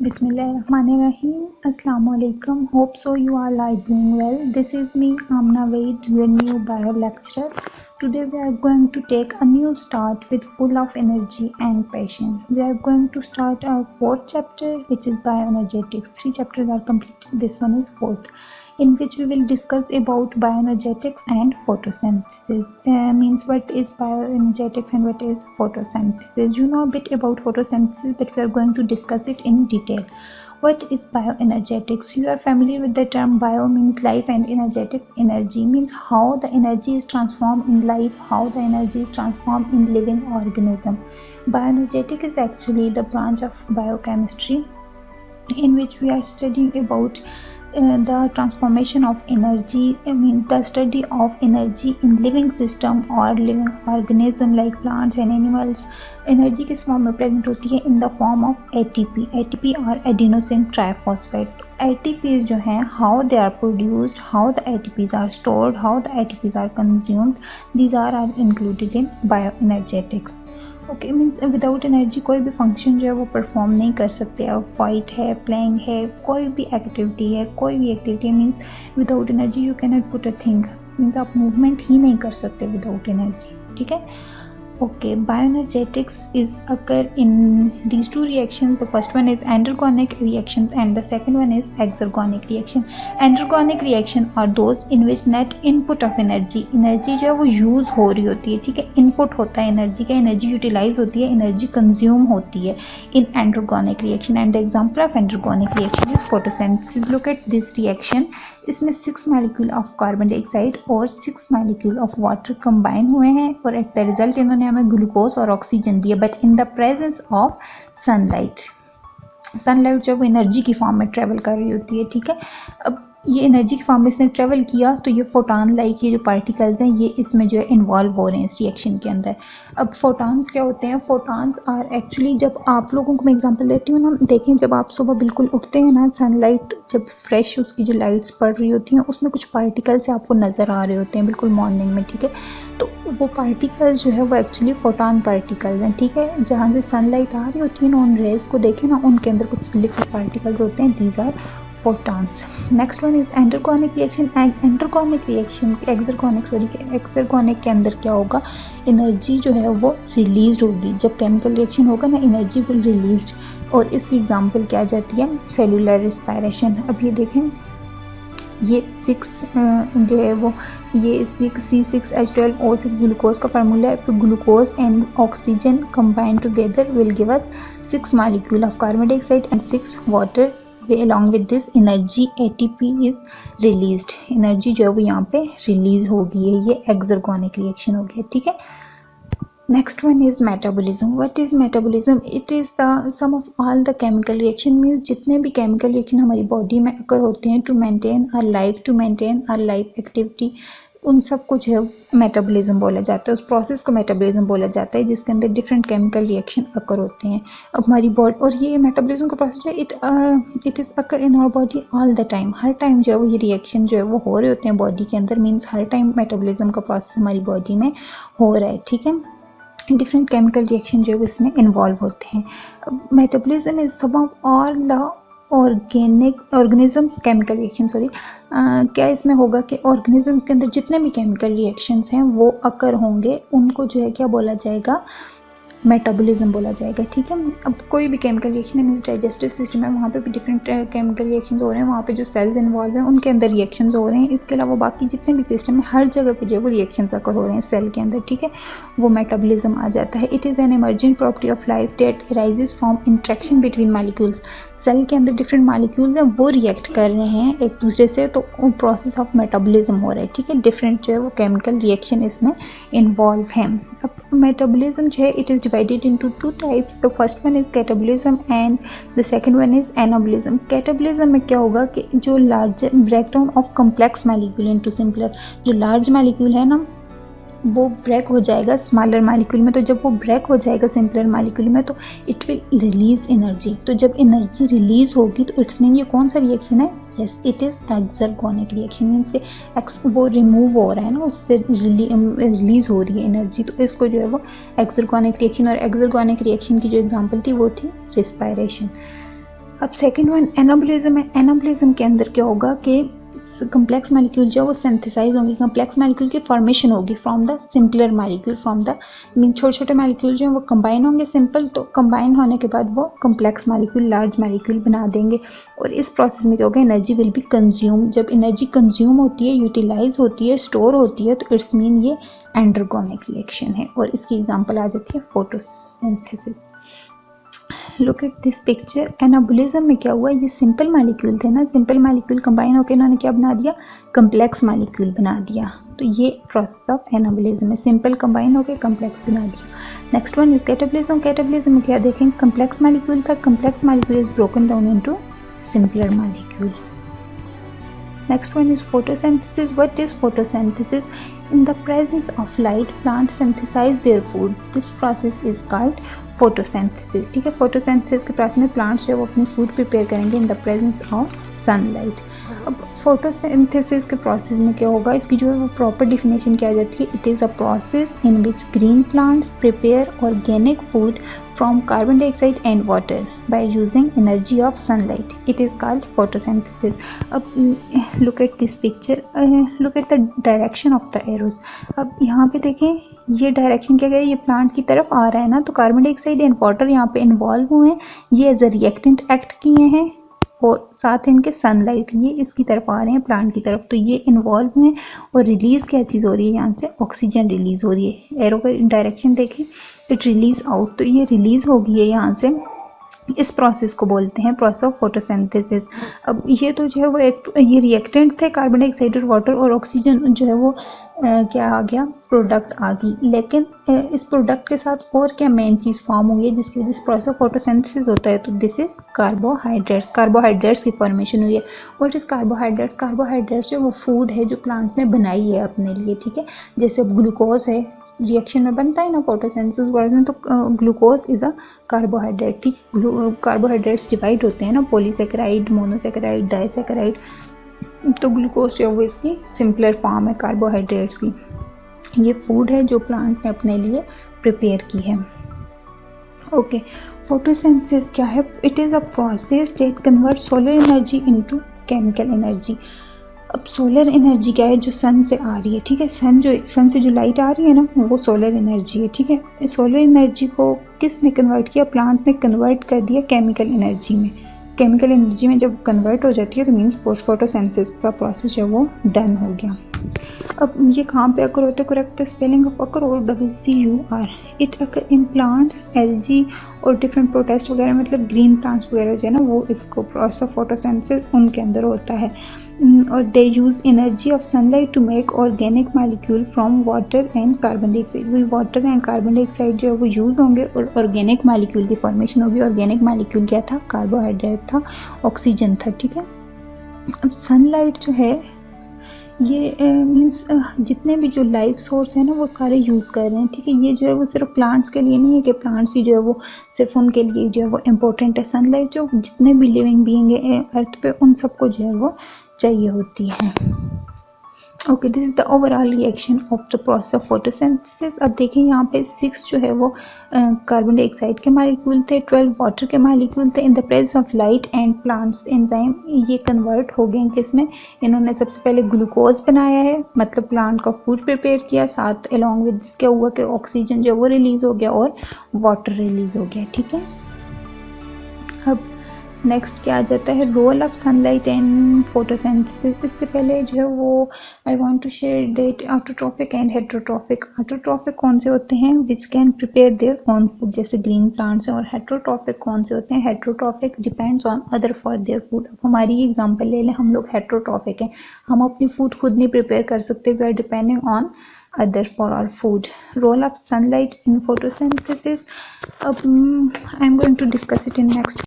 Bismillahirrahmanirrahim. Assalamualaikum. Hope so you are all doing well. This is me, Amna Wade, your new bio lecturer. Today we are going to take a new start with full of energy and passion. We are going to start our fourth chapter, which is bioenergetics. 3 chapters are completed. This one is fourth, in which we will discuss about bioenergetics and photosynthesis. Means what is bioenergetics and what is photosynthesis. You know a bit about photosynthesis, but we are going to discuss it in detail. What is bioenergetics? You are familiar with the term. Bio means life and energetics, energy, means how the energy is transformed in life, how the energy is transformed in living organism. Bioenergetics is actually the branch of biochemistry in which we are studying about the transformation of energy. The study of energy in living system or living organism like plants and animals. Energy किस form में present होती है? In the form of ATP और adenosine triphosphate. ATPs जो हैं, how they are produced, how the ATPs are stored, how the ATPs are consumed, these are included in bioenergetics. Okay, means without energy कोई भी function जो है वो perform नहीं कर सकते. अब फाइट है, प्लेइंग है, कोई भी एक्टिविटी है, means without energy you can not put a thing. Means आप मूवमेंट ही नहीं कर सकते विदाउट एनर्जी. ठीक है. Okay, bioenergetics is occur in these two reactions. The first one is endergonic reactions and the second one is exergonic reaction. Endergonic reaction are those in which net input of energy जो है वो use हो रही होती है. ठीक है, input होता है एनर्जी का, एनर्जी यूटिलाइज होती है, एनर्जी कंज्यूम होती है in endergonic reaction. And the example of endergonic reaction is photosynthesis. Look at this reaction. इसमें 6 मॉलिक्यूल ऑफ कार्बन डाइऑक्साइड और 6 मॉलिक्यूल ऑफ वाटर कंबाइन हुए हैं और एट द रिजल्ट इन्होंने हमें ग्लूकोज और ऑक्सीजन दिया, but in the presence of sunlight. Sunlight जब वो एनर्जी की फॉर्म में ट्रेवल कर रही होती है. ठीक है, अब ये एनर्जी की फॉर्म में इसने ट्रेवल किया तो ये फोटॉन लाइक ये जो पार्टिकल्स हैं ये इसमें जो है इन्वॉल्व हो रहे हैं इस रिएक्शन के अंदर. अब फोटॉन्स क्या होते हैं? फोटॉन्स आर एक्चुअली, जब आप लोगों को मैं एग्जांपल देती हूँ ना, देखें जब आप सुबह बिल्कुल उठते हैं ना, सनलाइट जब फ्रेश उसकी जो लाइट्स पड़ रही होती हैं उसमें कुछ पार्टिकल्स आपको नज़र आ रहे होते हैं बिल्कुल मॉर्निंग में. ठीक है, तो वो पार्टिकल्स जो है वो एक्चुअली फोटॉन पार्टिकल्स हैं. ठीक है, जहाँ से सनलाइट आ रही होती है ना, उन रेज को देखें ना, उनके अंदर कुछ लिक्विड पार्टिकल्स होते हैं. These are photons. Next one is endergonic reaction. And endergonic reaction, exergonic के अंदर क्या होगा? एनर्जी जो है वो रिलीज होगी. जब केमिकल रिएक्शन होगा ना, एनर्जी विल रिलीज्ड. और इसकी एग्जांपल क्या जाती है? Cellular respiration. अब ये देखें, ये 6 जो है वो ये C6H12O6 ग्लूकोज का फार्मूला है. तो glucose and oxygen combine together will give us 6 molecule of carbon dioxide and 6 water. along with this energy ATP is released. Energy जो है वो यहाँ पे रिलीज हो गई है. ये एक्सर्गोनिक रिएक्शन हो गया. ठीक है. Next one is metabolism. What is metabolism? It is the sum of all the chemical reaction. Means जितने भी केमिकल रिएक्शन हमारी बॉडी में अकर होते हैं to maintain our life activity, उन सब को जो है मेटाबॉलिज्म बोला जाता है. उस प्रोसेस को मेटाबॉलिज्म बोला जाता है जिसके अंदर डिफरेंट केमिकल रिएक्शन अकर होते हैं. अब हमारी बॉडी, और ये मेटाबॉलिज्म का प्रोसेस जो है it is occur in our body all the time. हर टाइम जो है वो ये रिएक्शन जो है वो हो रहे होते हैं बॉडी के अंदर. मीन्स हर टाइम मेटाबॉलिज्म का प्रोसेस हमारी बॉडी में हो रहा है. ठीक है, डिफरेंट केमिकल रिएक्शन जो है इसमें इन्वॉल्व होते हैं. Metabolism is sum of all the organisms chemical reaction. क्या इसमें होगा कि ऑर्गेनिजम्स के अंदर जितने भी केमिकल रिएक्शंस हैं वो अकर होंगे, उनको जो है क्या बोला जाएगा? मेटाबॉलिज्म बोला जाएगा. ठीक है. अब कोई भी केमिकल रिएक्शन है, मीन्स डाइजेस्टिव सिस्टम है, वहाँ पे भी डिफरेंट केमिकल रिएक्शंस हो रहे हैं. वहाँ पे जो सेल्स इन्वॉल्व हैं उनके अंदर रिएक्शंस हो रहे हैं. इसके अलावा बाकी जितने भी सिस्टम है हर जगह पे जो है वो रिएक्शंस अकर हो रहे हैं सेल के अंदर. ठीक है, वो मेटाबॉलिज्म आ जाता है. It is an emergent property of life that arises from interaction between molecules. Cell के अंदर डिफरेंट मॉलिक्यूल्स हैं वो रिएक्ट कर रहे हैं एक दूसरे से, तो प्रोसेस ऑफ मेटाबॉलिज्म हो रहा है. ठीक है, डिफरेंट जो है वो केमिकल रिएक्शन इसमें इन्वॉल्व हैं. अब मेटाबॉलिज्म जो है it is divided into 2 types. The first one is catabolism and the second one is anabolism. Catabolism में क्या होगा कि जो large breakdown of complex molecule into simpler, जो लार्ज मॉलिक्यूल है ना वो ब्रेक हो जाएगा स्मॉलर मॉलिक्यूल में. तो जब वो ब्रेक हो जाएगा सिंपलर मॉलिक्यूल में तो इट विल रिलीज एनर्जी. तो जब एनर्जी रिलीज होगी तो इट्स मीन ये कौन सा रिएक्शन है? Yes, it is exergonic reaction. Means के वो रिमूव हो रहा है ना, उससे रिलीज हो रही है एनर्जी. तो इसको जो है वो एक्सर्गोनिक रिएक्शन. और एक्सर्गोनिक रिएक्शन की जो एग्जांपल थी वो थी रिस्पायरेशन. अब सेकेंड वन एनाबोलिज्म है। एनाबोलिज्म के अंदर क्या होगा कि कम्प्लेक्स मालिक्यूल जो है वो सिंथेसाइज होंगे, कम्प्लेक्स मालिक्यूल की फॉर्मेशन होगी from the simpler molecule, from the छोटे छोटे मालिक्यूल जो है वो कंबाइन होंगे सिंपल, तो कंबाइन होने के बाद वो कम्प्लेक्स मालिक्यूल लार्ज मालिक्यूल बना देंगे। और इस प्रोसेस में क्या होगा, एनर्जी विल बी कंज्यूम। जब एनर्जी कंज्यूम होती है, यूटिलाइज होती है, स्टोर होती है, तो इट्स मीन ये एंडरगोनिक रिएक्शन है। और इसकी एग्जांपल आ जाती है photosynthesis. Look at this picture. Anabolism में क्या हुआ, ये सिंपल मालिक्यूल थे ना, सिंपल मालिक्यूल कंबाइन होकर इन्होंने क्या बना दिया, कम्प्लेक्स मालिक्यूल बना दिया। तो ये प्रोसेस ऑफ एनाबोलिज्म है, सिंपल कंबाइन होकर कम्प्लेक्स बना दिया। Next one is catabolism. Catabolism में क्या देखें, कम्प्लेक्स मालिक्यूल था, complex molecule is broken down into simpler molecule. Next one is photosynthesis. What is photosynthesis? In the presence of light, plants synthesize their food. This process is called photosynthesis. ठीक है, photosynthesis के process में plants जो वो अपनी food prepare करेंगे in the presence of sunlight. अब photosynthesis के process में क्या होगा, इसकी जो है वो proper definition क्या आ जाती है, it is a process in which green plants prepare organic food from carbon dioxide and water by using energy of sunlight. It is called photosynthesis. अब look at this picture, look at the direction of the arrows. अब यहाँ पे देखें, ये direction क्या कह रही है, ये प्लांट की तरफ आ रहा है ना, तो कार्बन डाइऑक्साइड एंड वाटर यहाँ पे इन्वॉल्व हुए हैं, ये एज अ रिएक्टेंट एक्ट किए हैं, और साथ इनके सनलाइट ये इसकी तरफ आ रहे हैं, प्लांट की तरफ, तो ये इन्वॉल्व हुए हैं। और रिलीज़ क्या चीज़ हो रही है, यहाँ से ऑक्सीजन रिलीज़ हो रही है। एरो का डायरेक्शन देखें, इट रिलीज़ आउट, तो ये रिलीज़ हो गई है यहाँ से। इस प्रोसेस को बोलते हैं प्रोसेस ऑफ फोटोसिंथेसिस। अब ये तो जो है वो एक ये रिएक्टेंट थे, कार्बन डाइऑक्साइड और वाटर, और ऑक्सीजन जो है वो क्या आ गया, प्रोडक्ट आ गई। लेकिन इस प्रोडक्ट के साथ और क्या मेन चीज़ फॉर्म हुई है जिसकी वजह से प्रोसेस ऑफ फोटोसिंथेसिस होता है, तो दिस इज कार्बोहाइड्रेट्स। कार्बोहाइड्रेट्स की फॉर्मेशन हुई है। What is carbohydrates? कार्बोहाइड्रेट्स जो वो फूड है जो प्लांट ने बनाई है अपने लिए, ठीक है। जैसे अब ग्लूकोज है, रिएक्शन में बनता है ना फोटोसिंथेसिस वर्जन, तो ग्लूकोज इज़ अ कार्बोहाइड्रेट, ठीक। कार्बोहाइड्रेट्स डिवाइड होते हैं ना, पॉलीसेकेराइड, मोनोसेकेराइड, डाइसेकेराइड, तो ग्लूकोज जो है वो इसकी सिंपलर फॉर्म है कार्बोहाइड्रेट्स की। ये फूड है जो प्लांट ने अपने लिए प्रिपेयर की है। ओके, फोटोसिंथेसिस क्या है? It is a process that convert solar energy into chemical energy. अब सोलर एनर्जी क्या है, जो सन से आ रही है, ठीक है। सन से जो लाइट आ रही है ना, वो सोलर एनर्जी है, ठीक है। सोलर एनर्जी को किसने कन्वर्ट किया? प्लांट ने कन्वर्ट कर दिया केमिकल एनर्जी में। केमिकल एनर्जी में जब कन्वर्ट हो जाती है तो मीन्स पोस्ट फोटोसिंथेसिस का प्रोसेस जो वो डन हो गया। अब ये कहाँ पे अकर होते हैं? करेक्ट स्पेलिंग ऑफ अकर और WCUR। It occur in plants, algae और डिफरेंट प्रोटेस्ट वगैरह, मतलब ग्रीन प्लांट्स वगैरह जो है ना, वो इसको प्रोसेस ऑफ फोटोसिंथेसिस उनके अंदर होता है। और they use energy of sunlight to make organic molecule from water and carbon dioxide. वही वाटर एंड कार्बन डाइऑक्साइड जो है वो यूज़ होंगे और ऑर्गेनिक मालिक्यूल की फॉर्मेशन होगी। ऑर्गेनिक मालिक्यूल क्या था? कार्बोहाइड्रेट था, ऑक्सीजन था, ठीक है। अब सनलाइट जो है ये मीन्स जितने भी जो लाइफ सोर्स है ना वो सारे यूज़ कर रहे हैं, ठीक है। ये जो है वो सिर्फ प्लांट्स के लिए नहीं है कि प्लांट्स ही जो है वो सिर्फ उनके लिए जो है वो इम्पोर्टेंट है। सनलाइट जो जितने भी लिविंग बीइंग है अर्थ पे, उन सबको जो है वो चाहिए होती है। Okay, this is the overall reaction of the process of photosynthesis. अब देखिए यहाँ पे 6 जो है वो कार्बन डाइऑक्साइड के मालिक्यूल थे, 12 वाटर के मालिक्यूल थे। In the presence of light and plants enzyme ये कन्वर्ट हो गए किसमें? इन्होंने सबसे पहले ग्लूकोज बनाया है, मतलब प्लांट का फूड प्रिपेयर किया, साथ अलॉन्ग विद जिसके हुआ कि ऑक्सीजन जो वो रिलीज़ हो गया और वाटर रिलीज़ हो गया, ठीक है। अब नेक्स्ट क्या आ जाता है? Role of sunlight and photosynthesis. इससे पहले जो है वो I want to share that autotrophic and heterotrophic. Autotrophic कौन से होते हैं? Which can prepare their own food, जैसे ग्रीन प्लांट्स हैं। और हेटेरोट्रॉफिक कौन से होते हैं? Heterotrophic depends on other for their food. अब हमारी एग्जांपल ले लें, हम लोग हेटेरोट्रॉफिक हैं, हम अपनी फूड खुद नहीं प्रिपेयर कर सकते, we are depending on others for our food. Role of sunlight in photosynthesis. I am going to discuss it in next